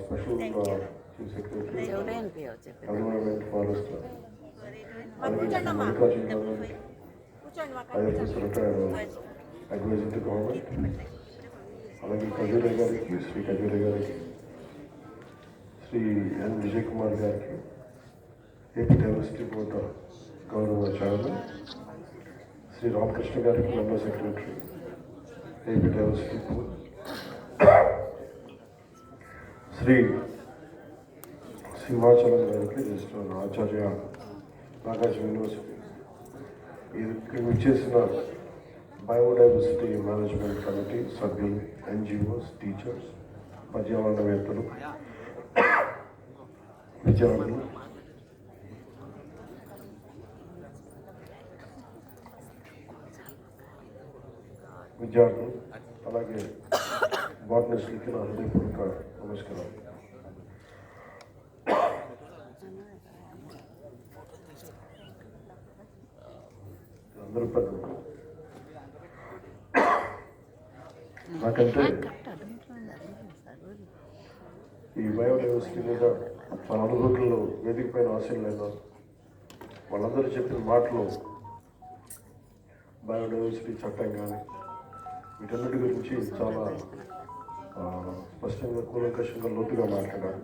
Special chief secretary environment forest అలాగే Mallikarjuna IFS retired adviser to government, అలాగే ఖజూరే గారికి, శ్రీ ఖజూరే గారికి, శ్రీ ఎన్ విజయ్ కుమార్ గారికి, ఏపీ డైవర్సిటీ బోర్డు గౌరవ చైర్మన్, శ్రీ రామకృష్ణ గారికి member secretary AP diversity board, Shri Simhachalam గారికి రిజిస్టర్ ఆచార్య నాగార్జున యూనివర్సిటీ, ఇక్కడ వచ్చేసిన బయోడైవర్సిటీ మేనేజ్మెంట్ కమిటీ సభ్యులు, ఎన్జిఓస్, టీచర్స్, పర్యావరణవేత్తలు, విద్యార్థులు, అలాగే బాటనిస్టులకి నా హృదయపూర్వక నమస్కారం. అందరూ పెద్దలు. నాకంటే ఈ బయోడైవర్సిటీ మీద మన అనుభూతుల్లో వేదిక పైన ఆశలు లేదా వాళ్ళందరూ చెప్పిన మాటలు, బయోడైవర్సిటీ చట్టం కానీ వీటన్నిటి గురించి చాలా స్పష్టంగా కూలంకషంగా లోతుగా మాట్లాడారు.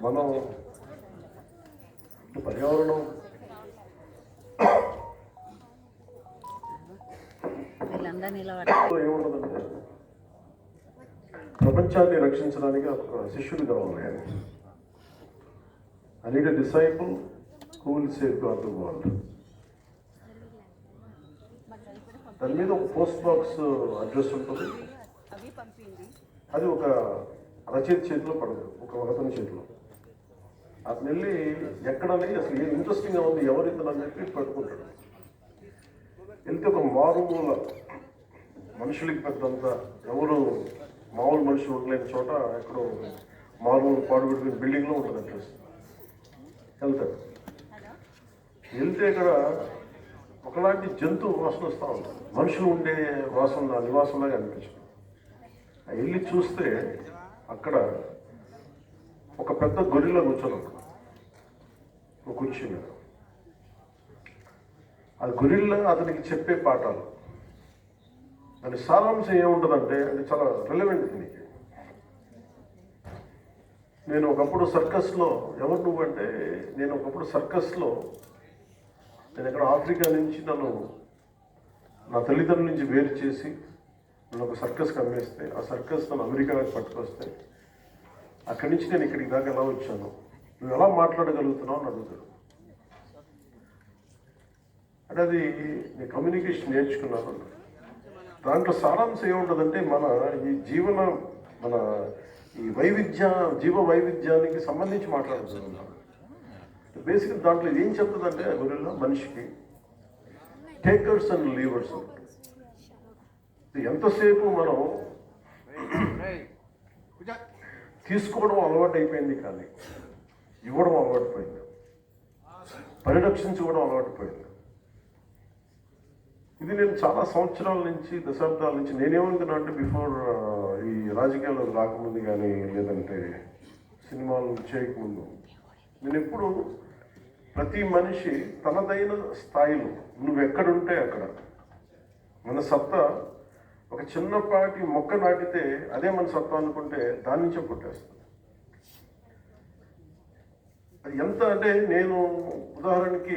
మనం పర్యావరణం ఏముండదంటే ప్రపంచాన్ని రక్షించడానికి ఒక శిష్యుడు కావాలి. I need a disciple who will save God the world. దాని మీద ఒక పోస్ట్ బాక్స్ అడ్రస్ ఉంటుంది. అది ఒక రచయిత చేతిలో పడదు, ఒక అతని చేతిలో. అతను వెళ్ళి ఎక్కడని అసలు ఏం ఇంట్రెస్టింగ్గా ఉంది, ఎవరు ఇతను అని చెప్పి పట్టుకుంటాడు. వెళ్తే ఒక మారుమూల మనుషులకి పెద్దంత ఎవరు మామూలు మనుషులు ఉండలేని చోట ఎక్కడో మారుమూల పాడుబడిన బిల్డింగ్లో ఉంటుంది అడ్రస్. వెళ్తాడు. వెళ్తే ఇక్కడ ఒకలాంటి జంతువు వాసన వస్తూ ఉంటుంది. మనుషులు ఉండే వాసన నివాసంలాగా అనిపించింది. వెళ్ళి చూస్తే అక్కడ ఒక పెద్ద గొరిల్లా కూర్చొని ఉంటుంది ఒక కుర్చీ మీద. ఆ గొరిల్లా అతనికి చెప్పే పాఠాలు, దాని సారాంశం ఏముంటుందంటే అది చాలా రిలవెంట్ దీనికి. నేను ఒకప్పుడు సర్కస్లో, ఎవరు నువ్వంటే నేను ఒకప్పుడు సర్కస్లో, నేను ఎక్కడ ఆఫ్రికా నుంచి నన్ను నా తల్లిదండ్రుల నుంచి వేరు చేసి నన్ను ఒక సర్కస్కి అమ్మేస్తే, ఆ సర్కస్ నన్ను అమెరికాకి పట్టుకొస్తే అక్కడి నుంచి నేను ఇక్కడికి దాకా ఎలా వచ్చాను, నువ్వు ఎలా మాట్లాడగలుగుతున్నావు అని అడుగుతాడు. అంటే అది నేను కమ్యూనికేషన్ నేర్చుకున్నాను. దాంట్లో సారాంశం ఏముంటుందంటే మన ఈ జీవ వైవిధ్యానికి సంబంధించి మాట్లాడుతున్నాను. బేసిక్గా దాంట్లో ఏం చెప్తుందంటే గొరిల్లా మనిషికి టేకర్స్ అండ్ లీవర్స్. ఎంతసేపు మనం తీసుకోవడం అలవాటు అయిపోయింది, కానీ ఇవ్వడం అలవాటు పోయింది, పరిరక్షించుకోవడం అలవాటు పోయింది. ఇది నేను చాలా సంవత్సరాల నుంచి, దశాబ్దాల నుంచి నేనేమనుకున్నా అంటే బిఫోర్ ఈ రాజకీయాల్లో రాకముందు కానీ లేదంటే సినిమాలు చేయకముందు, నేను ఎప్పుడు ప్రతి మనిషి తనదైన స్థాయిలో నువ్వెక్కడుంటే అక్కడ మన సత్తా, ఒక చిన్నపాటి మొక్క నాటితే అదే మన సత్తా అనుకుంటే దాని నుంచే పుట్టేస్తుంది. అది ఎంత అంటే నేను ఉదాహరణకి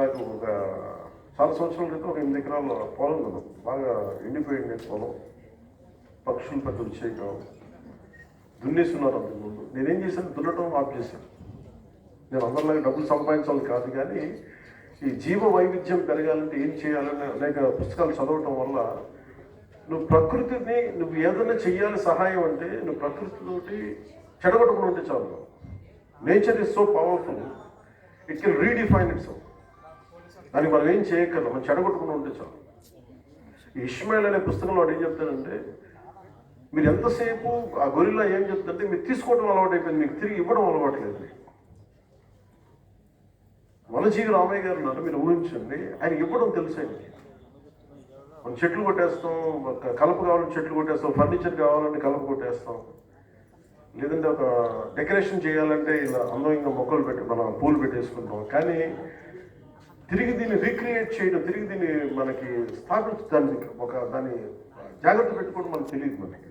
నాకు ఒక చాలా సంవత్సరాల క్రితం ఒక 8 ఎకరాల పొలం కదా, బాగా ఎండిపోయింది పొలం, పక్షులు పెద్ద వచ్చేయటం, దున్నేస్తున్నారు. అంతకుముందు నేనేం చేశాను, దున్నటం ఆఫ్ చేశాను. నేను అందరిలాగా డబ్బులు సంపాదించాలి కాదు, కానీ ఈ జీవ వైవిధ్యం పెరగాలంటే ఏం చేయాలని అనేక పుస్తకాలు చదవటం వల్ల నువ్వు ఏదైనా చెయ్యాలి సహాయం అంటే నువ్వు ప్రకృతితోటి చెడగొట్టకుండా ఉంటే చాలు. Nature is so powerful, it can redefine it self. దానికి మనం ఏం చేయగలం, మనం చెడగొట్టకుండా ఉంటే చాలు. ఈ ఇష్మాయిల్ అనే పుస్తకంలో వాడు ఏం చెప్తాడంటే, మీరు ఎంతసేపు ఆ గొరిల్లా ఏం చెప్తుంటే మీరు తీసుకోవడం అలవాటు అయిపోయింది, మీకు తిరిగి ఇవ్వడం అలవాటు లేదు. వనజీవి రామయ్య గారు ఉన్నారు, మీరు ఊహించండి, ఆయన ఇవ్వడం తెలుసండి. మనం చెట్లు కొట్టేస్తాం, కలప కావాలంటే చెట్లు కొట్టేస్తాం, ఫర్నిచర్ కావాలంటే కలప కొట్టేస్తాం, లేదంటే ఒక డెకరేషన్ చేయాలంటే ఇలా అందంగా మొక్కలు పెట్టి మనం పూలు పెట్టేసుకుంటాం. కానీ తిరిగి దీన్ని రీక్రియేట్ చేయడం, తిరిగి దీన్ని మనకి స్థాపించడానికి దాన్ని జాగ్రత్త పెట్టుకోవడం మనకు తెలియదు. మనకి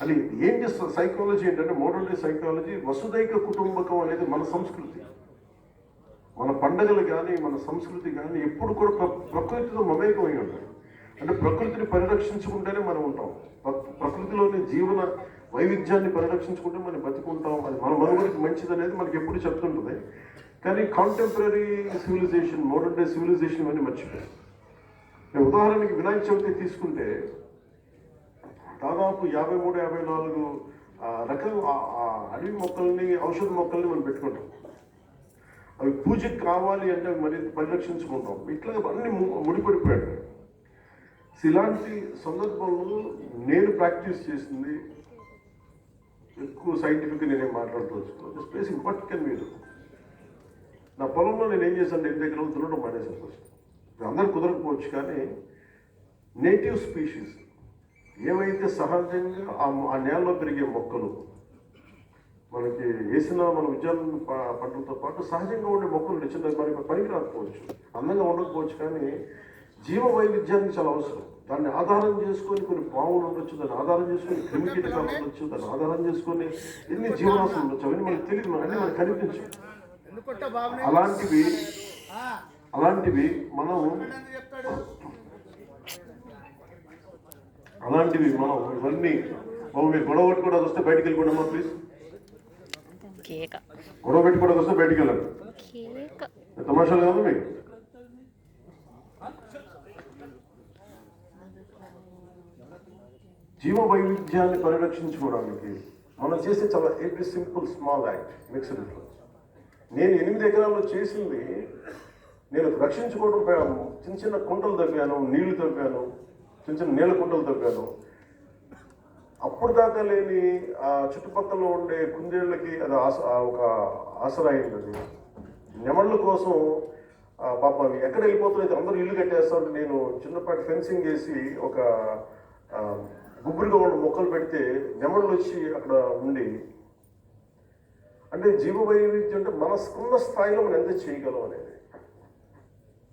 అది ఏం చేస్తుంది సైకాలజీ ఏంటంటే, మోడర్న్ డే సైకాలజీ వసుదైక కుటుంబకం అనేది మన సంస్కృతి. మన పండుగలు కానీ మన సంస్కృతి కానీ ఎప్పుడు కూడా ప్రకృతితో మమేకమై ఉంటాయి. అంటే ప్రకృతిని పరిరక్షించుకుంటేనే మనం ఉంటాం. ప్రకృతిలోని జీవన వైవిధ్యాన్ని పరిరక్షించుకుంటే మనం బతికుంటాం. అది మన మనుగడికి మంచిది అనేది మనకి ఎప్పుడు చెప్తుంటుంది. కానీ contemporary civilization, modern day civilization ఇవన్నీ మర్చిపోయాయి. ఉదాహరణకి వినాయక చవితి తీసుకుంటే దాదాపు 53-54 రకాల అడవి మొక్కల్ని, ఔషధ మొక్కల్ని మనం పెట్టుకుంటాం. అవి పూజకి కావాలి అంటే అవి మరి పరిరక్షించుకుంటాం. ఇట్లా అన్ని ముడిపడిపోయాడు. ఇలాంటి సందర్భంలో నేను ప్రాక్టీస్ చేసింది ఎక్కువ సైంటిఫిక్గా నేనేం మాట్లాడుతూ స్పేసింగ్ బట్ కెన్ మీరు నా పొలంలో నేను ఏం చేశాను, ఇంటి దగ్గర దున్నడం మానేసాను. ఫస్ట్ అందరూ కుదరకపోవచ్చు, కానీ నేటివ్ స్పీషీస్ ఏవైతే సహజంగా ఆ నేలలో పెరిగే మొక్కలు, మనకి వేసిన మన ఉద్యాన పంటలతో పాటు సహజంగా ఉండే మొక్కలు చిన్న మనకి పనికి రాకపోవచ్చు, అందంగా ఉండకపోవచ్చు, కానీ జీవ వైవిధ్యానికి చాలా అవసరం. దాన్ని ఆధారం చేసుకొని కొన్ని పాములు ఉండొచ్చు, దాన్ని ఆధారం చేసుకొని క్రిమికీటకాలు ఉండొచ్చు, దాన్ని ఆధారం చేసుకొని ఎన్ని జీవరాశులు ఉండొచ్చు. అవన్నీ మనకు తెలియదు, అన్నీ మనకు కనిపించవు. అలాంటివి మనం ఇవన్నీ మీరు గొడవ పెట్టుకోవడానికి వస్తే బయటికి వెళ్ళిపోండమ్మా ప్లీజ్. గొడవ పెట్టుకోవడానికి వస్తే బయటికి వెళ్ళండి. తమాషాలు కాదు మీకు. జీవ వైవిధ్యాన్ని పరిరక్షించుకోవడానికి మనం చేసే చాలా every simple small act makes a difference. నేను 8 ఎకరాల్లో చేసింది, నేను రక్షించుకోవడం చిన్న చిన్న కుంటలు తవ్వాను, నీళ్లు తవ్వాను, చిన్న చిన్న నీళ్ళ కుంటలు తవ్వాను. అప్పుడు దాకా లేని ఆ చుట్టుపక్కల ఉండే కుందేళ్ళకి అది ఒక ఆసరా అయింది. అది నెమళ్ళ కోసం పాప ఎక్కడ వెళ్ళిపోతున్నాయి, అందరూ ఇల్లు కట్టేస్తామంటే నేను చిన్నపాటి ఫెన్సింగ్ వేసి ఒక గుబురుగా ఉన్న మొక్కలు పెడితే నెమళ్ళు వచ్చి అక్కడ ఉండి, అంటే జీవ వైవిధ్యం అంటే మనకున్న స్థాయిలో మనం ఎంత చేయగలం అనేది.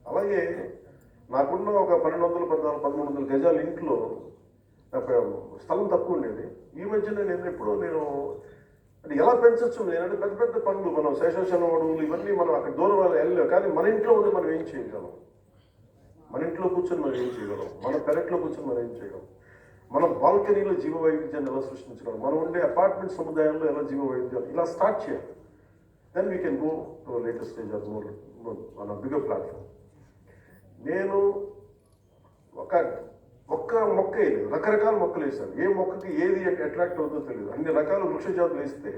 అలాగే నాకున్న ఒక 1200-1300 గజాల ఇంట్లో స్థలం తక్కువ ఉండేది. ఈ మధ్య నేను అంటే ఎలా పెంచవచ్చు, నేనంటే పెద్ద పెద్ద పనులు మనం శేషాచలం అడవులు ఇవన్నీ మనం అక్కడ దూరం వెళ్ళలేవు, కానీ మన ఇంట్లో ఉండి మనం ఏం చేయగలం, మన ఇంట్లో కూర్చొని మనం ఏం చేయగలం, మన పెరట్లో కూర్చొని మనం ఏం చేయగలం, మన బాల్కనీలో జీవ వైవిధ్యాన్ని ఎలా సృష్టించగలం, మనం ఉండే అపార్ట్మెంట్ సముదాయంలో ఎలా జీవ వైవిధ్యం ఇలా స్టార్ట్ చేయాలి. Then we can go to latest stage of more మన బిగ్గర్ ప్లాట్ఫామ్. నేను ఒక్క మొక్క వేయలేదు, రకరకాల మొక్కలు వేసాను. ఏ మొక్కకి ఏది అట్రాక్ట్ అవుతుందో తెలియదు. అన్ని రకాల వృక్ష జాతులు వేస్తే,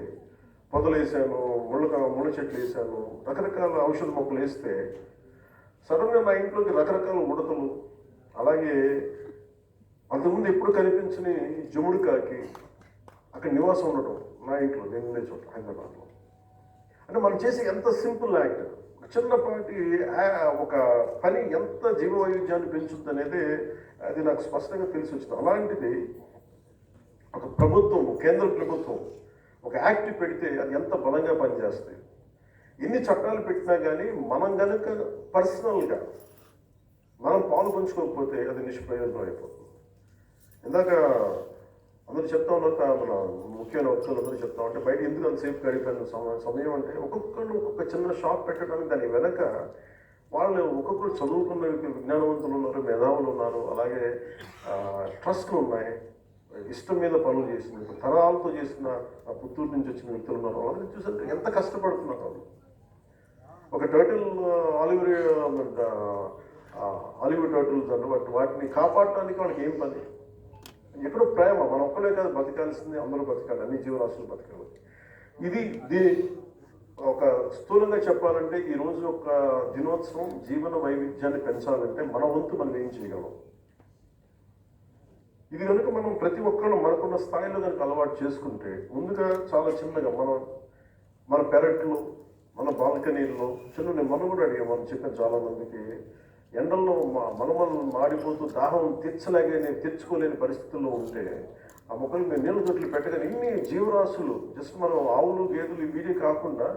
పొదలు వేసాను, ముళ్ళ చెట్లు వేసాను, రకరకాల ఔషధ మొక్కలు వేస్తే సడన్గా నా ఇంట్లోకి రకరకాల ఉడతలు, అలాగే అంతకుముందు ఎప్పుడు కనిపించని జముడు కాకి అక్కడ నివాసం ఉండటం నా ఇంట్లో, నేను ఉండే చోట హైదరాబాద్లో. అంటే మనం చేసే ఎంత సింపుల్ యాక్ట్, చిన్నపాటి ఒక పని ఎంత జీవ వైవిధ్యాన్ని పెంచుతుంది అనేది అది నాకు స్పష్టంగా తెలిసి వచ్చింది. అలాంటిది ఒక ప్రభుత్వం, కేంద్ర ప్రభుత్వం ఒక యాక్ట్ పెడితే అది ఎంత బలంగా పనిచేస్తుంది. ఎన్ని చట్టాలు పెట్టినా కానీ మనం కనుక పర్సనల్గా మనం పాలు పంచుకోకపోతే అది నిష్ప్రయోజనం అయిపోతుంది. ఇందాక అందరూ చెప్తా ఉన్నారు, మన ముఖ్యమైన వస్తువులు అందరూ చెప్తా ఉంటే బయట ఎందుకు అంతసేపు గడిపోయిన సమయం అంటే, ఒక్కొక్కరు ఒక్కొక్క చిన్న షాప్ పెట్టడానికి దాని వెనక వాళ్ళు ఒక్కొక్కరు చదువుకున్న విజ్ఞానవంతులు ఉన్నారు, మేధావులు ఉన్నారు, అలాగే ట్రస్ట్లు ఉన్నాయి, ఇష్టం మీద పనులు చేసింది తరాలతో చేసిన పుత్తూరు నుంచి వచ్చిన వ్యక్తులు ఉన్నారు. వాళ్ళని చూసంటే ఎంత కష్టపడుతున్నారు వాళ్ళు. ఒక టర్టిల్ ఆలివ్ టర్టిల్స్ అంటే వాటిని కాపాడటానికి వాళ్ళకి ఏం పని, ఎక్కడో ప్రేమ. మనం ఒక్కడే కాదు బతకాల్సింది, అందరూ బతకాలి, అన్ని జీవరాశులు బతకాలి. ఇది ఒక స్థూలంగా చెప్పాలంటే ఈరోజు ఒక దినోత్సవం జీవన వైవిధ్యాన్ని పెంచాలంటే మన వంతు మనం ఏం చేయగలం. ఇది కనుక మనం ప్రతి ఒక్కరు మనకున్న స్థాయిలో కనుక అలవాటు చేసుకుంటే, ముందుగా చాలా చిన్నగా మన పెరట్లో, మన బాల్కనీల్లో చిన్న మనం కూడా అడిగాం, మనం చెప్పిన చాలా మందికి ఎండల్లో మనమలు మాడిపోతూ దాహం తెచ్చుకోలేని పరిస్థితుల్లో ఉంటే ఆ మొక్కలు మేము నీళ్ళ తొట్లు పెట్టగానే ఇన్ని జీవరాశులు జస్ట్ మనం ఆవులు గేదెలు వీడే కాకుండా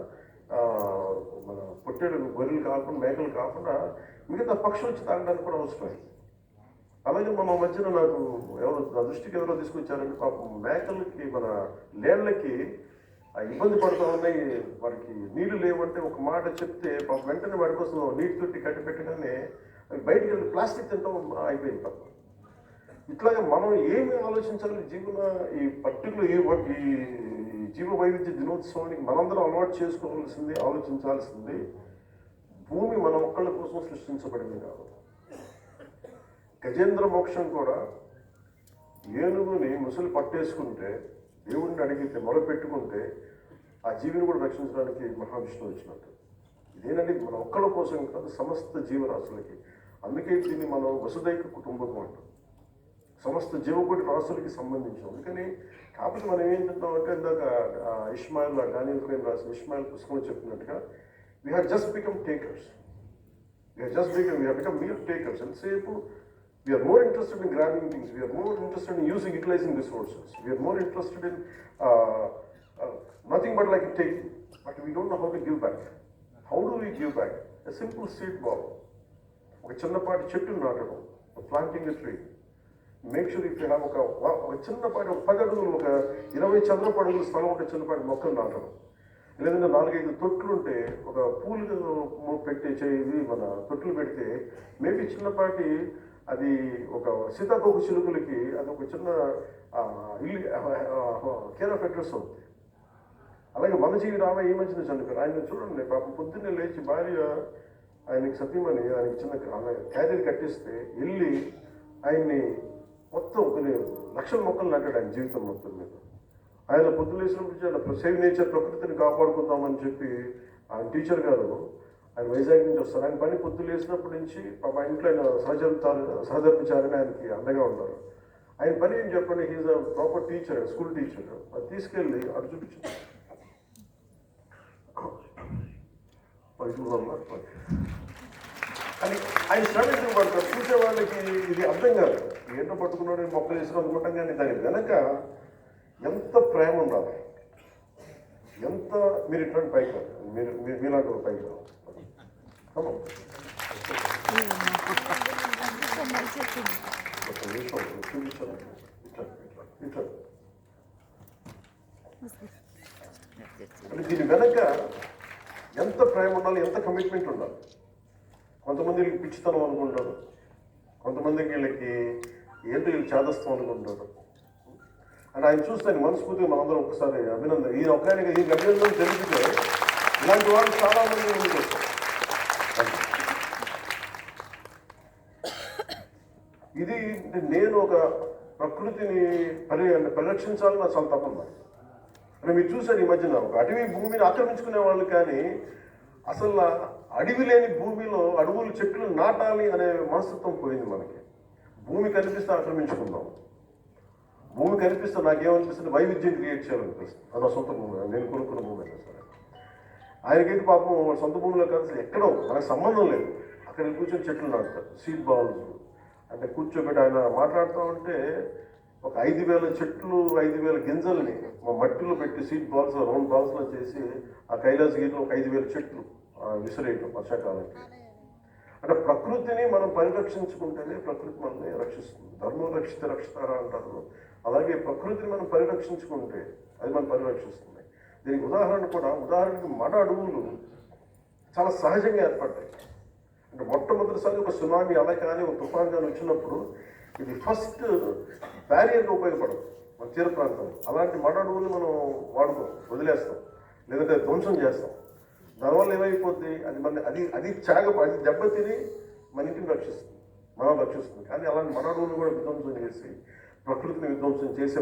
మన పొట్టేడు గొర్రెలు కాకుండా మేకలు కాకుండా మిగతా పక్షులు వచ్చి తాగడానికి కూడా అవసరమైంది. అలాగే మన మధ్యన నాకు నా దృష్టికి ఎవరో తీసుకొచ్చారంటే పాపం మేకలకి మన లేళ్ళకి ఇబ్బంది పడుతూ ఉన్నాయి, వాడికి నీళ్లు లేవంటే ఒక మాట చెప్తే పాపం వెంటనే వాడి కోసం నీటి తొట్టి కట్టి పెట్టగానే అవి బయటికి వెళ్ళి ప్లాస్టిక్ తింటాం అయిపోయింది తప్ప. ఇట్లాగే మనం ఏమి ఆలోచించాలి ఈ పర్టికులర్ ఈ జీవ వైవిధ్య దినోత్సవానికి మనందరం అలవాటు చేసుకోవాల్సింది, ఆలోచించాల్సింది భూమి మన ఒక్కళ్ళ కోసం సృష్టించబడింది కాదు. గజేంద్ర మోక్షం కూడా ఏనుగుని ముసలి పట్టేసుకుంటే దేవుడిని అడిగితే మొదలుపెట్టుకుంటే ఆ జీవిని కూడా రక్షించడానికి మహావిష్ణువు వచ్చినట్టు. ఇదేనండి మన ఒక్కళ్ళ కోసం కాదు, సమస్త జీవరాశులకి. అందుకే దీన్ని మనం వసుదైక కుటుంబకం అంటాం, సమస్త జీవకోటి రాశులకి సంబంధించాం. అందుకని కాకపోతే మనం ఏం చెప్తామంటే ఇందాక ఇస్మాయిల్ డానియల్ క్రైమ్ రాసిన ఇస్మాయిల్ పుస్తకంలో చెప్పినట్టుగా we have just become takers, we have become mere takers. ఎంతసేపు we are more interested in grabbing things, we are more interested in utilizing resources, we are more interested in nothing but like taking, but we don't know how to give back. How do we give back? A simple seed ball, ఒక చిన్నపాటి చెట్టు నాటడం, planting a tree. Make sure if you have ఒక చిన్నపాటి 10 అడుగులు, ఒక 20 చదరపు అడుగుల స్థలం ఉంటే చిన్నపాటి మొక్కలు నాటడం, లేదంటే 4-5 తొట్లు ఉంటే ఒక పూలు పెట్టే మన తొట్లు పెడితే మేబీ చిన్నపాటి అది ఒక సీతాకోక చిలుకలకి అది ఒక చిన్న ఇల్లు కేర్ ఆఫ్ అడ్రస్ అవుతుంది. అలాగే వనజీవి రామ ఈ మధ్యన చనిపోయారు. ఆయన చూడండి పాపం పొద్దున్నే లేచి భార్య ఆయనకి సతీమణి ఆయనకి చిన్న క్యారియర్ కట్టిస్తే వెళ్ళి ఆయన్ని మొత్తం కొన్ని లక్షల మొక్కలు నాటాడు ఆయన జీవితం మొత్తం మీద. ఆయన పొద్దున్న లేచినప్పుడు సేవ్ నేచర్, ప్రకృతిని కాపాడుకుందామని చెప్పి ఆయన టీచర్ గారు ఆయన వైజాగ్ నుంచి వస్తారు. ఆయన పని పొద్దున్న లేచినప్పటి నుంచి పాప ఇంట్లో ఆయన సహధర్మచారిని ఆయనకి అండగా ఉంటారు. ఆయన పని ఏం చెప్పండి, he's a proper teacher, school teacher. అది తీసుకెళ్ళి అటు చూపించారు. అని ఆయన శ్రమించిన పడతారు. చూసే వాళ్ళకి ఇది అర్థం కాదు, ఏంటో పట్టుకున్నాడు మొక్కలు వేసుకుని అనుకుంటాం. కానీ దాని వెనక ఎంత ప్రేమ ఉండాలి, ఎంత మీరు ఇట్లాంటి పైకి రాదు, మీలాంటి పైకి రావు. దీని వెనక ఎంత ప్రేమ ఉండాలి, ఎంత కమిట్మెంట్ ఉండాలి. కొంతమంది వీళ్ళకి పిచ్చితనం అనుకుంటారు, కొంతమందికి వీళ్ళకి ఏంటో వీళ్ళు చేదస్తాం అనుకుంటారు. అని ఆయన చూస్తే మనస్ఫూర్తిగా మనందరం ఒకసారి అభినందన. ఈ ఒక్కరికి ఈ అభినందన తెలిపితే ఇలాంటి వాళ్ళు చాలా మంది ముందుకు వస్తారు. ఇది నేను ఒక ప్రకృతిని పరిరక్షించాలని నా చాలా తపన. అంటే మీరు చూసారు ఈ మధ్యన ఒక అటవీ భూమిని ఆక్రమించుకునే వాళ్ళు, కానీ అసలు అడవి లేని భూమిలో అడవులు చెట్లు నాటాలి అనే మనస్తత్వం పోయింది మనకి. భూమి కనిపిస్తే ఆక్రమించుకుందాం, భూమి కనిపిస్తే నాకేమనిపిస్తుంది, వైవిధ్యం క్రియేట్ చేయాలనిపిస్తుంది. అది నా సొంత భూమి, నేను కొనుక్కున్న భూమి అయినా సరే. ఆయనకైతే పాపం సొంత భూమిలో కలిసి ఎక్కడో మనకు సంబంధం లేదు, అక్కడ కూర్చొని చెట్లు నాటుతారు. సీడ్ బాల్స్ అంటే కూర్చోబెట్టి ఆయన మాట్లాడుతూ ఉంటే ఒక 5,000 చెట్లు, 5,000 గింజల్ని మా మట్టిలో పెట్టి సీడ్ బాల్స్ రౌండ్ బాల్స్లో చేసి ఆ కైలాసగిరిలో ఒక 5,000 చెట్లు విసిరేయటం వర్షాకాలానికి. అంటే ప్రకృతిని మనం పరిరక్షించుకుంటేనే ప్రకృతి మనల్ని రక్షిస్తుంది. ధర్మం రక్షిత రక్షితారా అంటారు. అలాగే ప్రకృతిని మనం పరిరక్షించుకుంటే అది మనం పరిరక్షిస్తుంది. దీనికి ఉదాహరణకి మన అడవులు చాలా సహజంగా ఏర్పడ్డాయి. అంటే మొట్టమొదటిసారి ఒక సునామీ అలా కానీ ఒక తుఫాన్ కానీ వచ్చినప్పుడు ఇది ఫస్ట్ బ్యారియర్గా ఉపయోగపడదు మన తీర ప్రాంతంలో. అలాంటి మన అడవులు మనం వాడుకోం, వదిలేస్తాం, లేదంటే ధ్వంసం చేస్తాం. దానివల్ల ఏమైపోద్ది, అది దెబ్బతిని మన ఇంటిని రక్షిస్తుంది, మనం రక్షిస్తుంది. కానీ అలాంటి మన అడవులు కూడా విధ్వంసం చేసి ప్రకృతిని విధ్వంసం చేసే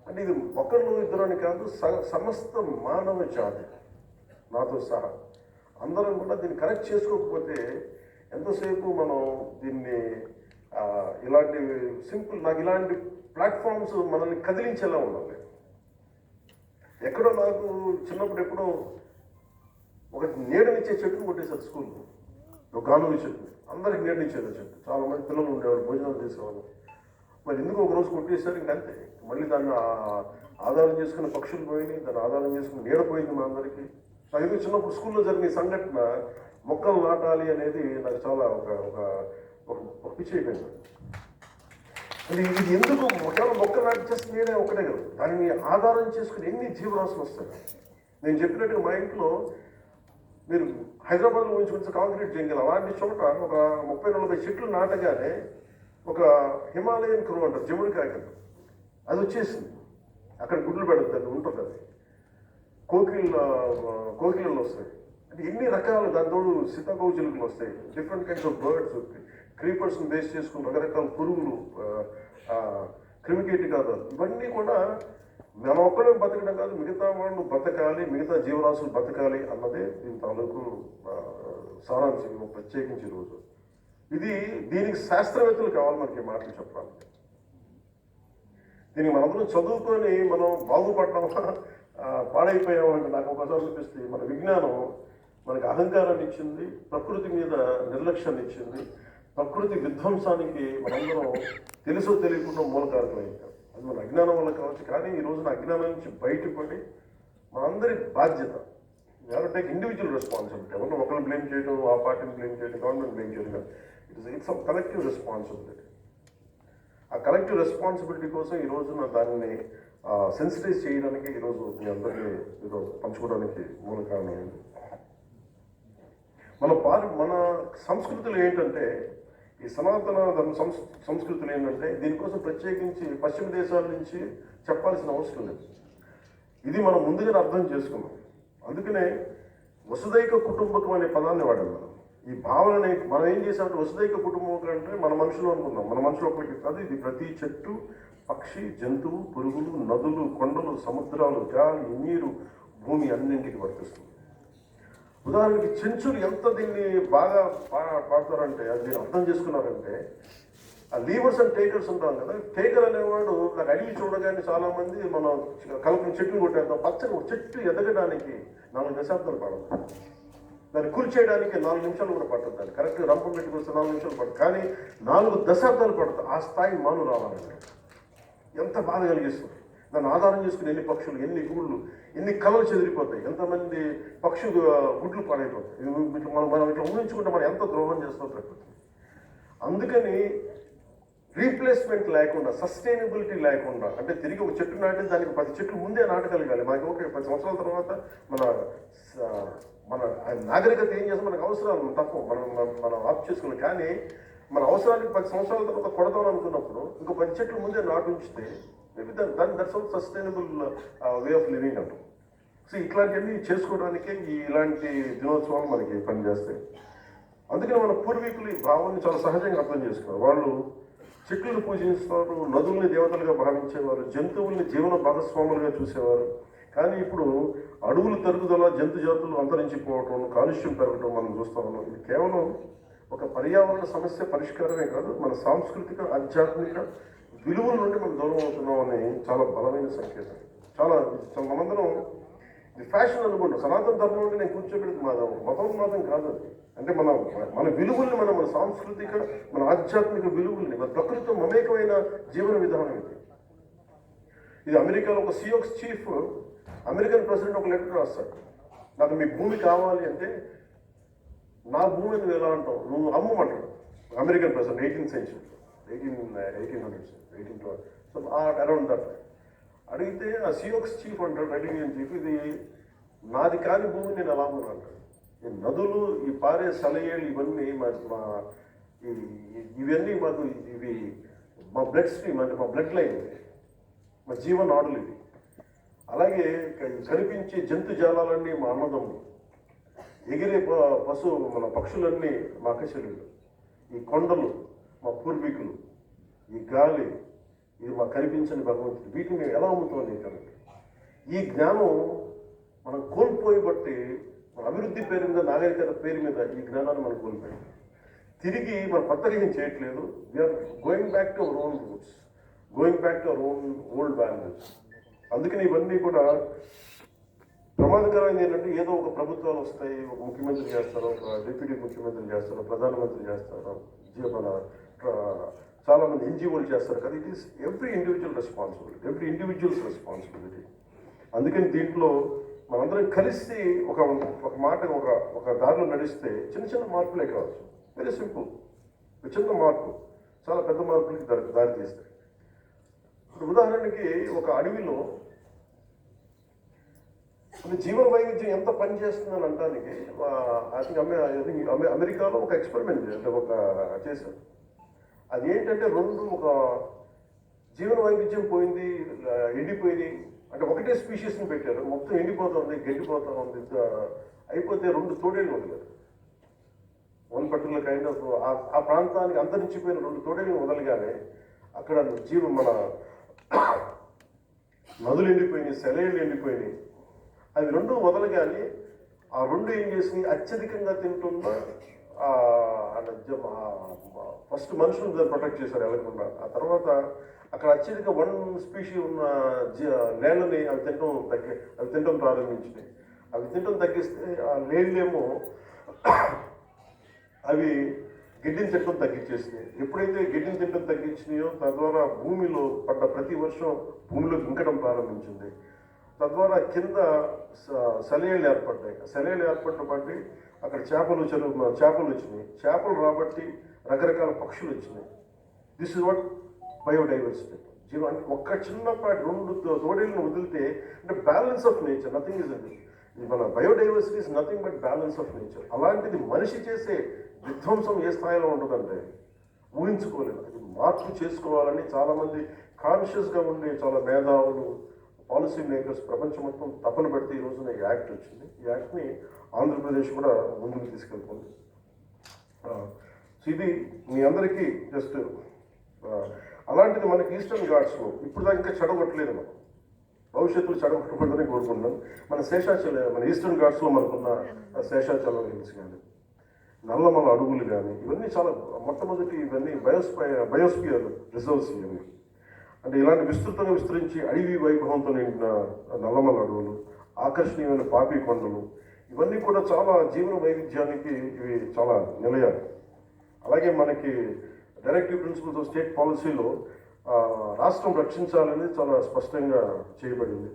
అంటే ఇది ఒకళ్ళు ఇద్దరని కాదు, సమస్త మానవ జాతి నాతో సహా అందరం కూడా దీన్ని కరెక్ట్ చేసుకోకపోతే ఎంతసేపు మనం దీన్ని ఇలాంటి నాకు ఇలాంటి ప్లాట్ఫామ్స్ మనల్ని కదిలించేలా ఉండాలి. ఎక్కడో నాకు చిన్నప్పుడు ఎప్పుడో ఒక నీడనిచ్చే చెట్టును కొట్టేశారు స్కూల్లో. ఒక గానుగ చెట్టు అందరికి నీడనిచ్చేది చెట్టు. చాలా మంది పిల్లలు ఉండేవాళ్ళు, భోజనాలు చేసేవాళ్ళు. మరి ఎందుకు ఒక రోజు కొట్టేశారు, ఇంకంతే. మళ్ళీ దాన్ని ఆధారం చేసుకున్న పక్షులు పోయినాయి, దాన్ని ఆధారం చేసుకుని నీడ పోయింది మా అందరికీ. నాకు ఎందుకు చిన్నప్పుడు స్కూల్లో జరిగిన సంఘటన మొక్కలు నాటాలి అనేది నాకు చాలా ఒక ఒక ఒక పిచ్చి అయిపోయింది. అది ఇది ఎందుకు మొక్కలు నాటి చేస్తే నేనే ఒకటే కదా, దాన్ని ఆధారం చేసుకుని ఎన్ని జీవరాశులు వస్తాయి. నేను చెప్పినట్టుగా మా ఇంట్లో మీరు హైదరాబాద్లో ఉంచుకుంటే కాంక్రీట్ జంగల్ అలాంటి చోట ఒక 30-40 చెట్లు నాటగానే ఒక హిమాలయన్ క్రో అంటారు, జముడికాయ కింద అది వచ్చేసింది. అక్కడ గుడ్లు పెడుతుంది, అది ఉంటుంది. అది కోకిళ్ళు వస్తాయి. అంటే ఎన్ని రకాలు, దాంతో సీతాకోచిలుకలు వస్తాయి, డిఫరెంట్ కైండ్స్ ఆఫ్ బర్డ్స్, క్రీపర్స్ని బేస్ చేసుకుని రకరకాల పురుగులు, క్రిమికీటకాలు, ఇవన్నీ కూడా మనం ఒక్కడే బతకడం కాదు, మిగతా వాళ్ళు బతకాలి, మిగతా జీవరాశులు బతకాలి అన్నదే దీని తాలూకు సారాంశం. ప్రత్యేకించి రోజు దీనికి శాస్త్రవేత్తలు కావాలి మనకి మాటలు చెప్పాలి. దీనికి మనందరం చదువుకొని మనం బాగుపడ్డామా పాడైపోయామంటే నాకు ఒకసారి అనిపిస్తే మన విజ్ఞానం మనకి అహంకారాన్ని ఇచ్చింది, ప్రకృతి మీద నిర్లక్ష్యాన్ని ఇచ్చింది, ప్రకృతి విధ్వంసానికి మనందరం తెలుసో తెలియకుండా మూలకారకులయ్యాం. అది మన అజ్ఞానం వల్ల కావచ్చు. కానీ ఈ రోజున అజ్ఞానం నుంచి బయటపడి మనందరి బాధ్యత, ఎవరు టేక్ ఇండివిజువల్ రెస్పాన్సిబిలిటీ. ఎవరిని ఒకరిని బ్లేమ్ చేయడం, ఆ పార్టీని బ్లేమ్ చేయడం, గవర్నమెంట్ బ్లేమ్ చేయడం, ఇట్స్ కలెక్టివ్ రెస్పాన్సిబిలిటీ. ఆ కలెక్టివ్ రెస్పాన్సిబిలిటీ కోసం ఈ రోజున దాన్ని సెన్సిటైజ్ చేయడానికి ఈరోజు మీ అందరినీ ఈరోజు పంచుకోవడానికి మూల కారణమైంది. మన సంస్కృతులు ఏంటంటే, ఈ సనాతన ధర్మ సంస్కృతులు ఏంటంటే దీనికోసం ప్రత్యేకించి పశ్చిమ దేశాల నుంచి చెప్పాల్సిన అవసరం లేదు. ఇది మనం ముందుగానే అర్థం చేసుకున్నాం. అందుకనే వసుదైక కుటుంబకం అనే పదాన్ని వాడాం మనం. ఈ భావనని మనం ఏం చేసామంటే, వసుదైక కుటుంబం అంటే మన మనుషులు అనుకున్నాం. మన మనుషులు ఒకరికి కాదు, ఇది ప్రతి చెట్టు, పక్షి, జంతువు, పురుగులు, నదులు, కొండలు, సముద్రాలు, గాలి, నీరు, భూమి అన్నింటికి వర్తిస్తుంది. ఉదాహరణకి చెంచులు ఎంత దీన్ని బాగా పాడతారంటే, అది దీన్ని అర్థం చేసుకున్నారంటే, ఆ లీవర్స్ అండ్ టేకర్స్ ఉంటాం కదా. టేకర్ అనేవాడు నాకు అడిగి చూడగానే చాలా మంది మనం కలుపుని చెట్లు కొట్టేద్దాం. పచ్చని చెట్టు ఎదగడానికి 4 దశాబ్దాలు పడదు. దాన్ని కూల్ చేయడానికి 4 నిమిషాలు కూడా పడుతుంది. దాన్ని కరెక్ట్గా రంపం పెట్టుకొస్తే 4 నిమిషాలు పడుతుంది. కానీ 4 దశాబ్దాలు పడుతుంది ఆ స్థాయి మాను రావాలంటే. ఎంత బాధ కలిగిస్తుంది. దాన్ని ఆధారం చేసుకుని ఎన్ని పక్షులు, ఎన్ని గూళ్ళు, ఎన్ని కళలు చెదిరిపోతాయి, ఎంతమంది పక్షులు గుడ్లు పాడైపోతాయి. మనం ఇట్లా ఊహించుకుంటే మనం ఎంత ద్రోహం చేస్తాం ప్రకృతి. అందుకని రీప్లేస్మెంట్ లేకుండా, సస్టైనబిలిటీ లేకుండా, అంటే తిరిగి ఒక చెట్టు నాటి దానికి 10 చెట్లు ముందే నాటగలగాలి. మనకి ఓకే 10 సంవత్సరాల తర్వాత మన నాగరికత ఏం చేస్తాం, మనకు అవసరాలు తప్ప మనం ఆఫ్ చేసుకోవాలి. కానీ మన అవసరానికి 10 సంవత్సరాల తర్వాత కొడతాం అనుకున్నప్పుడు ఇంకో 10 చెట్లు ముందే నాటు ఉంచితే maybe that's all sustainable way of living అంటాం. సో ఇట్లాంటివన్నీ చేసుకోవడానికే ఇలాంటి దినోత్సవాలు మనకి పనిచేస్తాయి. అందుకని మన పూర్వీకులు ఈ భావాన్ని చాలా సహజంగా అర్థం చేసుకున్నారు. వాళ్ళు చెట్లను పూజిస్తారు, నదుల్ని దేవతలుగా భావించేవారు, జంతువుల్ని జీవన భాగస్వాములుగా చూసేవారు. కానీ ఇప్పుడు అడవులు తరుగుదల, జంతు జాతులు అంతరించిపోవటం, కాలుష్యం పెరగటం మనం చూస్తూ ఉన్నాం. ఇది కేవలం ఒక పర్యావరణ సమస్య పరిష్కారమే కాదు, మన సాంస్కృతిక, ఆధ్యాత్మిక విలువల నుండి మనం దూరం అవుతున్నాం అని చాలా బలమైన సంకేతం. మనందరం ఇది ఫ్యాషన్ అనుకుంటాం. సనాతన ధర్మం అంటే నేను కూర్చోబెడితే మతం కాదు అది. అంటే మన విలువల్ని, మన సాంస్కృతిక, మన ఆధ్యాత్మిక విలువల్ని, మన ప్రకృతితో మమేకమైన జీవన విధానం ఇది. ఇది అమెరికాలో ఒక సియోక్స్ చీఫ్ అమెరికన్ ప్రెసిడెంట్ ఒక లెటర్ రాస్తాడు. నాకు మీ భూమి కావాలి అంటే, నా భూమిని నువ్వు ఎలా అంటావు, నువ్వు అమ్మమంటాడు. American president 18th century, 1800s, 1812, so around that. అడిగితే ఆ సియోక్స్ చీఫ్ అంటాడు, రెడ్డియన్ చీఫ్, ఇది నాది కాని భూమి నేను ఎలా అమ్మను అంటాడు. ఈ నదులు, ఈ పారే సలయేళ్ళు, ఇవన్నీ ఇవన్నీ మాకు ఇవి మా బ్లడ్ స్ట్రీమ్, అంటే మా బ్లడ్ లైన్, మా జీవనాడులు ఇవి. అలాగే కనిపించే జంతు జాలాలన్నీ మా అన్నదమ్ములు, ఎగిరే మన పక్షులన్నీ మా అక్కచెల్లెళ్ళు, ఈ కొండలు మా పూర్వీకులు, ఈ గాలి ఇది మాకు కనిపించని భగవంతుడు. వీటిని మేము ఎలా అమ్ముతాం కనుక ఈ జ్ఞానం మనం కోల్పోయి బట్టి మన అభివృద్ధి పేరు మీద, నాగరికత పేరు మీద ఈ జ్ఞానాన్ని మనం కోల్పోయాం. తిరిగి మనం కొత్తగా ఏం చేయట్లేదు. We're going back to our own roots, going back to our own old values. అందుకని ఇవన్నీ కూడా ప్రమాదకరమైనది ఏంటంటే ఏదో ఒక ప్రభుత్వాలు వస్తాయి, ఒక ముఖ్యమంత్రి చేస్తారు, ఒక డిప్యూటీ ముఖ్యమంత్రి చేస్తారు, ప్రధానమంత్రి చేస్తారు, మన చాలామంది ఎన్జిఓలు చేస్తారు కదా. It is every individuals responsibility. అందుకని దీంట్లో మనందరం కలిసి ఒక మాట ఒక దారిలో నడిస్తే చిన్న చిన్న మార్పులే కావచ్చు. Very simple. ఒక చిన్న మార్పు చాలా పెద్ద మార్పులకి దారి తీస్తాయి. ఇప్పుడు ఉదాహరణకి ఒక అడవిలో జీవన వైవిధ్యం ఎంత పనిచేస్తుందని అనడానికి అమెరికాలో ఒక ఎక్స్పెరిమెంట్ చేశారు. అది ఏంటంటే ఒక జీవన వైవిధ్యం పోయింది, ఎండిపోయింది. అంటే ఒకటే స్పీషీస్ని పెట్టారు, మొత్తం ఎండిపోతూ ఉంది, గడ్డిపోతూ ఉంది, అయిపోతే 2 తోడేళ్ళు వదిలేరు. వన్ పర్టికులర్ కైండ్ ఆఫ్ ఆ ప్రాంతానికి అంతరించిపోయిన 2 తోడేళ్ళు వదలగానే అక్కడ మన నదులు ఎండిపోయినాయి, సెలయేళ్ళు ఎండిపోయినాయి. అవి 2 వదలగానే ఆ 2 ఏం చేసి అత్యధికంగా తింటున్న ఫస్ట్ మనుషులు దాన్ని ప్రొటెక్ట్ చేశారు వెళ్ళకుండా. ఆ తర్వాత అక్కడ అత్యధిక 1 స్పీషీ ఉన్న నేలని అవి తినడం ప్రారంభించినాయి. అవి తినడం తగ్గిస్తే ఆ లేళ్ళేమో అవి గిడ్డిని తినడం తగ్గించేసినాయి. ఎప్పుడైతే గిడ్డిని తినడం తగ్గించినాయో తద్వారా భూమిలో పడ్డ ప్రతి వర్షం భూమిలో ఇంకడం ప్రారంభించింది. తద్వారా కింద సెలయేళ్ళు ఏర్పడ్డాయి. సెలయేళ్ళు ఏర్పడడం బట్టి అక్కడ చేపలు వచ్చినాయి. చేపలు రాబట్టి రకరకాల పక్షులు వచ్చినాయి. This is what biodiversity. అంటే ఒక్క చిన్నపాటి 2 తోడేళ్ళను వదిలితే అంటే balance of nature, nothing is అది. మన biodiversity is nothing but balance of nature. అలాంటిది మనిషి చేసే విధ్వంసం ఏ స్థాయిలో ఉంటుందంటే ఊహించుకోలేదు. అది మార్పు చేసుకోవాలని చాలామంది కాన్షియస్గా ఉండే చాలా మేధావులు, పాలసీ మేకర్స్ ప్రపంచం మొత్తం తపన పెడితే ఈ రోజున ఈ యాక్ట్ వచ్చింది. ఈ యాక్ట్ని ఆంధ్రప్రదేశ్ కూడా ముందుకు తీసుకెళ్తుంది. ఇది మీ అందరికీ జస్ట్ అలాంటిది మనకి ఈస్టర్న్ ఘాట్స్లో ఇప్పుడు దాకా ఇంకా చెడగొట్టలేదు. మనం భవిష్యత్తులో చెడగొట్టకూడదని కోరుకుంటున్నాం. మన ఈస్టర్న్ ఘాట్స్లో మనకున్న శేషాచలం హిల్స్ కానీ, నల్లమల అడవులు కానీ, ఇవన్నీ చాలా మొట్టమొదటి ఇవన్నీ బయోస్పియర్ రిజర్వ్స్. ఇవన్నీ అంటే ఇలాంటి విస్తృతంగా విస్తరించి అడవి వైభవంతో నిండిన నల్లమల అడవులు, ఆకర్షణీయమైన పాపి కొండలు, ఇవన్నీ కూడా చాలా జీవన వైవిధ్యానికి ఇవి చాలా నిలయాలు. అలాగే మనకి డైరెక్టివ్ ప్రిన్సిపల్స్ ఆఫ్ స్టేట్ పాలసీలో రాష్ట్రం రక్షించాలని చాలా స్పష్టంగా చేయబడింది.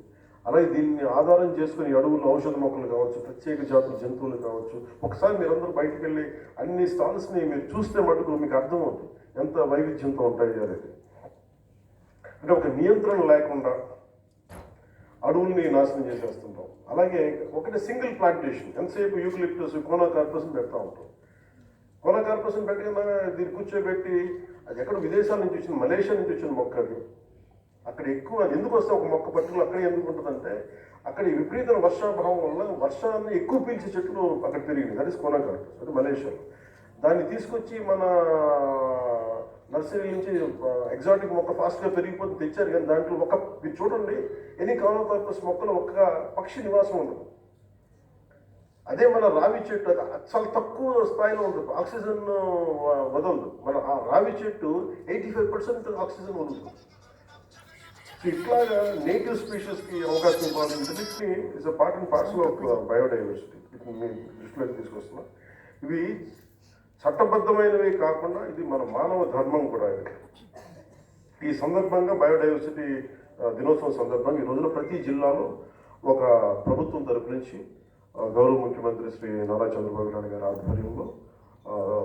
అలాగే దీన్ని ఆధారం చేసుకుని అడవులు ఔషధ మొక్కలు కావచ్చు, ప్రత్యేక జాతుల జంతువులు కావచ్చు. ఒకసారి మీరందరూ బయటకు వెళ్ళి అన్ని స్టాల్స్ని మీరు చూస్తే మటుకు మీకు అర్థమవుతుంది ఎంత వైవిధ్యంతో ఉంటాయి అనేది. అంటే ఒక నియంత్రణ లేకుండా అడవుల్ని నాశనం చేసేస్తుంటాం. అలాగే ఒకటి సింగిల్ ప్లాంటేషన్, ఎంతసేపు యూకలిప్టస్, కోనా కార్పస్ని పెడతా ఉంటాం. కోనా కార్పస్ని పెట్టకుండా దీన్ని కూర్చోబెట్టి అది ఎక్కడ విదేశాల నుంచి వచ్చిన, మలేషియా నుంచి వచ్చిన మొక్క అది. అక్కడ ఎక్కువ అది ఎందుకు వస్తే ఒక మొక్క పట్టుకులు అక్కడే ఎందుకు ఉంటుందంటే అక్కడ విపరీత వర్షాభావం వల్ల వర్షాన్ని ఎక్కువ పీల్చే చెట్లు అక్కడ పెరిగినాయి. దట్ ఇస్ కోనా కార్పస్, అది మలేషియాలో. దాన్ని తీసుకొచ్చి మన నర్సరీ నుంచి ఎగ్జాటిక్ మొక్క ఫాస్ట్గా పెరిగిపోతే తెచ్చారు. కానీ దాంట్లో మీరు చూడండి, ఎనీ కోనా కార్పస్ మొక్కలో ఒక్క పక్షి నివాసం ఉండదు. అదే మన రావి చెట్టు చాలా తక్కువ స్థాయిలో ఉంటుంది, ఆక్సిజన్ వదలదు. మన ఆ రావి చెట్టు 85% ఆక్సిజన్ వదులుతుంది. సో ఇట్లాగా నేటివ్ స్పీషీస్కి అవకాశం ఇవ్వాలి. వీటన్నిటిని is a part and parcel of biodiversity. మీ దృష్టిలోకి తీసుకొస్తున్నాం. ఇవి చట్టబద్ధమైనవి కాకుండా ఇది మన మానవ ధర్మం కూడా. ఇది ఈ సందర్భంగా బయోడైవర్సిటీ దినోత్సవం సందర్భంగా ఈ రోజున ప్రతి జిల్లాలో ఒక ప్రభుత్వం తరపు నుంచి గౌరవ ముఖ్యమంత్రి శ్రీ నారా చంద్రబాబు నాయుడు గారి ఆధ్వర్యంలో,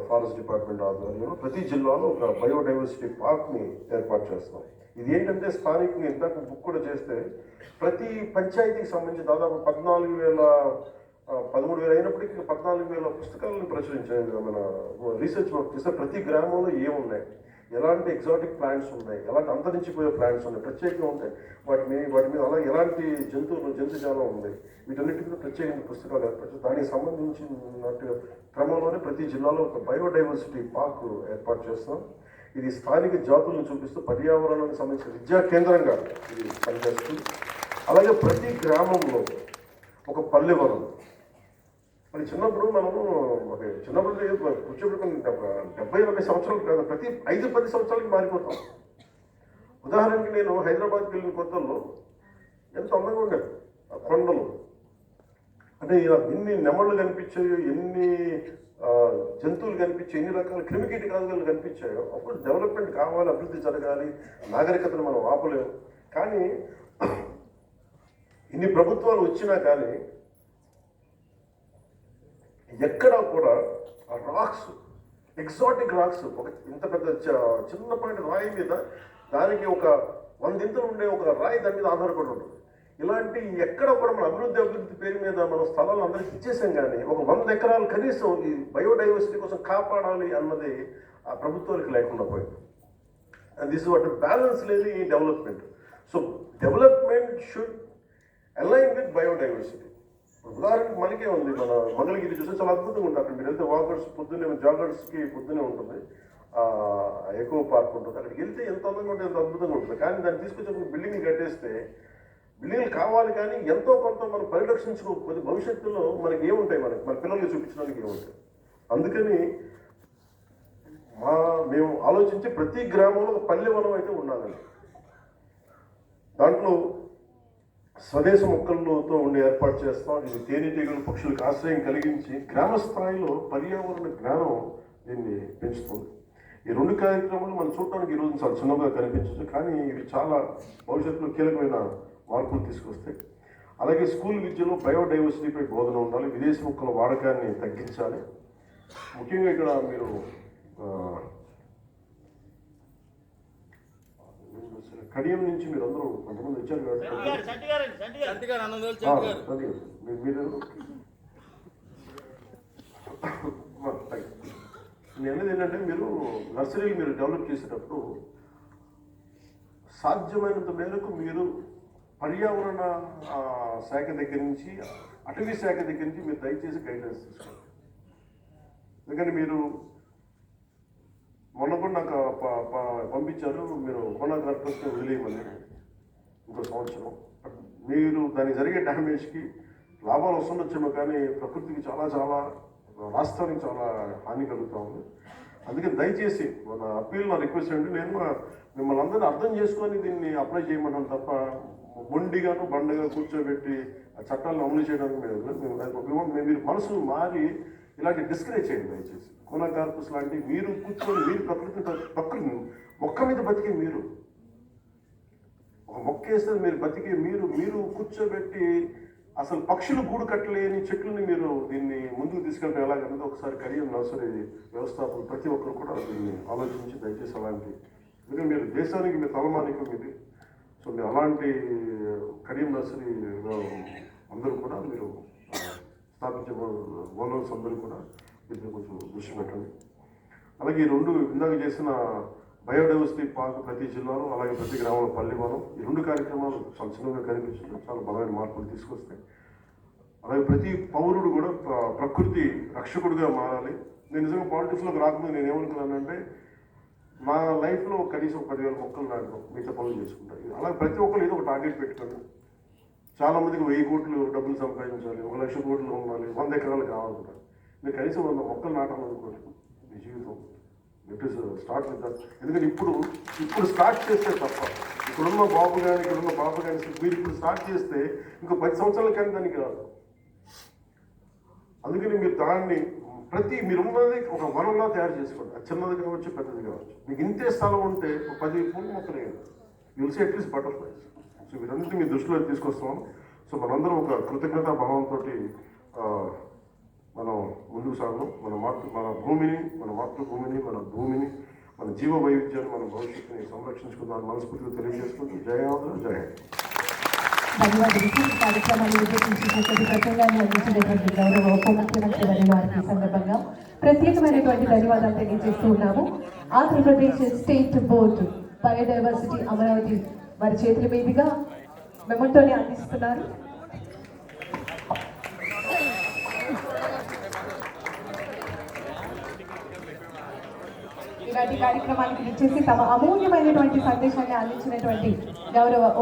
ఫారెస్ట్ డిపార్ట్మెంట్ ఆధ్వర్యంలో ప్రతి జిల్లాలో ఒక బయోడైవర్సిటీ పార్క్ని ఏర్పాటు చేస్తాం. ఇది ఏంటంటే స్థానికంగా ఇందాక బుక్ కూడా చేస్తే ప్రతి పంచాయతీకి సంబంధించి దాదాపు 13,000 అయినప్పటికీ 14,000 పుస్తకాలను ప్రచురించాయి. మన రీసెర్చ్ వర్క్ చేస్తే ప్రతి గ్రామంలో ఏమున్నాయి, ఎలాంటి ఎగ్జాటిక్ ప్లాంట్స్ ఉన్నాయి, ఎలాంటి అంతరించిపోయే ప్లాంట్స్ ఉన్నాయి, ప్రత్యేకంగా ఉంటాయి వాటి మీద అలా ఎలాంటి జంతుజాలం ఉంది, వీటన్నిటి మీద ప్రత్యేకంగా పుస్తకాలు ఏర్పాటు. దానికి సంబంధించిన క్రమంలోనే ప్రతి జిల్లాలో ఒక బయోడైవర్సిటీ పార్క్ ఏర్పాటు చేస్తున్నాం. ఇది స్థానిక జాతులను చూపిస్తూ పర్యావరణానికి సంబంధించిన విద్యా కేంద్రంగా ఇది పనిచేస్తుంది. అలాగే ప్రతి గ్రామంలో ఒక పల్లెవనం. మరి చిన్నప్పుడు మనము కూర్చోబెట్టుకుని 70-80 సంవత్సరాలు కాదు, ప్రతి 5-10 సంవత్సరాలకి మారిపోతాం. ఉదాహరణకి నేను హైదరాబాద్కి వెళ్ళిన కొత్తల్లో ఎంత అందంగా ఉండేది ఆ కొండలు, అంటే ఇలా ఎన్ని నెమళ్ళు కనిపించాయో, ఎన్ని జంతువులు కనిపించాయి, ఎన్ని రకాల క్రిమికీటకాలు కనిపించాయో. అప్పుడు డెవలప్మెంట్ కావాలి, అభివృద్ధి జరగాలి, నాగరికతను మనం ఆపలేము. కానీ ఇన్ని ప్రభుత్వాలు వచ్చినా కానీ ఎక్కడా కూడా రాక్స్, ఎగ్జాటిక్ రాక్స్, ఒక ఇంత పెద్ద చిన్నపాటి రాయి మీద దానికి ఒక 100 ఇంతలు ఉండే ఒక రాయి దాని మీద ఆధారపడి ఉంటుంది. ఇలాంటి ఎక్కడ కూడా మన అభివృద్ధి పేరు మీద మనం స్థలాలు అందరికీ ఇచ్చేసాం. కానీ ఒక 100 ఎకరాలు కనీసం ఈ బయోడైవర్సిటీ కోసం కాపాడాలి అన్నది ఆ ప్రభుత్వానికి లేకుండా పోయింది. అండ్ దిస్ వాట్ బ్యాలెన్స్ లేదు ఈ development. So development should align with biodiversity. ఉదాహరణకి మనకే ఉంది, మన మంగళగిరి చూస్తే చాలా అద్భుతంగా ఉంటుంది. అక్కడ మీరు వెళ్తే వాకర్స్ పొద్దున్నే, జాగర్స్కి పొద్దున్నే ఉంటుంది, ఎకో పార్క్ ఉంటుంది. అక్కడికి వెళ్తే ఎంత అందంగా ఉంటుంది, ఎంత అద్భుతంగా ఉంటుంది. కానీ దాన్ని తీసుకొచ్చి బిల్డింగ్ కట్టేస్తే, బిల్డింగ్లు కావాలి కానీ ఎంతో కొంత మనం పరిరక్షించుకోకపోతే భవిష్యత్తులో మనకి ఏముంటాయి, మన పిల్లలకి చూపించడానికి ఏముంటాయి. అందుకని మేము ఆలోచించి ప్రతి గ్రామంలో ఒక పల్లె వనం అయితే ఉండాలని, దాంట్లో స్వదేశ మొక్కలతో ఉండి ఏర్పాటు చేస్తాం. ఇది తేనెటీగలు, పక్షులకు ఆశ్రయం కలిగించి గ్రామ స్థాయిలో పర్యావరణ జ్ఞానం దీన్ని పెంచుతుంది. ఈ 2 కార్యక్రమాలు మనం చూడటానికి ఈరోజు చాలా చిన్నగా కనిపించవచ్చు, కానీ ఇవి చాలా భవిష్యత్తులో కీలకమైన మార్పులు తీసుకొస్తాయి. అలాగే స్కూల్ విద్యలో బయోడైవర్సిటీపై బోధన ఉండాలి, విదేశీ మొక్కల వాడకాన్ని తగ్గించాలి. ముఖ్యంగా ఇక్కడ మీరు కడియం నుంచి మీరు అందరూ కొంతమంది వచ్చారు కాబట్టి మీరు నేను అనేది ఏంటంటే, మీరు నర్సరీలు మీరు డెవలప్ చేసేటప్పుడు సాధ్యమైనంత మేరకు మీరు పర్యావరణ శాఖ దగ్గర నుంచి, అటవీ శాఖ దగ్గర నుంచి మీరు దయచేసి గైడెన్స్ తీసుకోండి. ఎందుకంటే మీరు మొన్న కూడా నాకు పంపించారు, మీరు కోనా కార్పొరేషన్ వదిలేయమని ఇంకో సంవత్సరం. మీరు దానికి జరిగే డ్యామేజ్కి లాభాలు వస్తుండొచ్చేమో, కానీ ప్రకృతికి చాలా చాలా, రాష్ట్రానికి చాలా హాని కలుగుతూ ఉంది. అందుకే దయచేసి మన అప్పీల్, నా రిక్వెస్ట్ ఏంటి, నేను మిమ్మల్ని అందరినీ అర్థం చేసుకొని దీన్ని అప్లై చేయమంటాను తప్ప మొండిగాను బండగా కూర్చోబెట్టి ఆ చట్టాలను అమలు చేయడానికి మీరు మనసు మారి ఇలాంటి డిస్కరేజ్ చేయండి దయచేసి. కోనా కార్పస్ లాంటి మీరు కూర్చొని, మీరు ప్రకృతి మొక్క మీద బతికే మీరు, ఒక మొక్క వేస్తే మీరు బతికే మీరు కూర్చోబెట్టి అసలు పక్షులు గూడు కట్టలేని చెట్లని మీరు దీన్ని ముందుకు తీసుకెళ్తే ఎలాగన్నది ఒకసారి కడియం నర్సరీ వ్యవస్థాపకులు ప్రతి ఒక్కరు కూడా దీన్ని ఆలోచించి దయచేసి అలాంటి, ఎందుకంటే మీరు దేశానికి మీ తలమానికం ఇది. సో మీరు అలాంటి కడియం నర్సరీ అందరూ కూడా మీరు స్థాపించే ఓనర్స్ అందరూ కూడా దీన్ని కొంచెం దృష్టి పెట్టండి. అలాగే ఈ 2 ఇందాక చేసిన బయోడైవర్సిటీ పార్క్ ప్రతి జిల్లాలో, అలాగే ప్రతి గ్రామంలో పల్లె వనం, ఈ 2 కార్యక్రమాలు చాలా చిన్నగా కనిపించడం చాలా బలమైన మార్పులు తీసుకొస్తాయి. అలాగే ప్రతి పౌరుడు కూడా ప్రకృతి రక్షకుడిగా మారాలి. నేను నిజంగా పాలిటిక్స్లోకి రాకుండా నేను ఏమనుకున్నానంటే, నా లైఫ్లో కనీసం 10,000 మొక్కలు నాటడం, మిగతా పనులు చేసుకుంటాను. అలాగే ప్రతి ఒక్కరు ఏదో ఒక టార్గెట్ పెట్టుకోండి. చాలామందికి 1000 కోట్లు డబ్బులు సంపాదించాలి, 1 లక్ష కోట్లు ఉండాలి, 100 ఎకరాలు కావాలంటారు. మీరు కనీసం 100 మొక్కలు నాటాలనుకోండి మీ జీవితం. It is start with that. ఎందుకంటే ఇప్పుడు స్టార్ట్ చేస్తే తప్ప, ఇక్కడున్న బాబు కానీ ఇక్కడున్న బాబు కానీ మీరు ఇప్పుడు స్టార్ట్ చేస్తే ఇంకో 10 సంవత్సరాల కానీ దానికి రాదు. అందుకని మీరు దాన్ని మీరున్నది ఒక వనంలా తయారు చేసుకోండి. అది చిన్నది కావచ్చు, పెద్దది కావచ్చు. మీకు ఇంతే స్థలం ఉంటే 10 పూల మొక్కలు వేయండి. You'll see at least butterflies. So వీరన్నింటినీ మీ దృష్టిలో తీసుకొస్తాం. సో మనందరం ఒక కృతజ్ఞతా భావంతో మనం ముందుకు సాగడం. మన భూమిని, మన మాతృభూమిని, మన భూమిని, మన జీవ వైవిధ్యాన్ని, మన భవిష్యత్తుని సంరక్షించుకుందామని మనస్ఫూర్తిగా తెలియజేసుకుంటూ జయవాదులు, జయ. ధన్యవాదాలు. కార్యక్రమాన్ని ఉద్దేశించి ప్రసంగాన్ని అందించినటువంటి గౌరవ ఉప ముఖ్యమంత్రి వారికి సందర్భంగా ప్రత్యేకమైనటువంటి ధన్యవాదాలు తెలియజేస్తూ ఉన్నాము. Andhra Pradesh state board biodiversity Amaravati వారి చేతుల మీదుగా మెమోటోని అందిస్తున్నారు. ఇలాంటి కార్యక్రమానికి ఇచ్చేసి తమ అమూల్యమైనటువంటి సందేశాన్ని అందించినటువంటి గౌరవ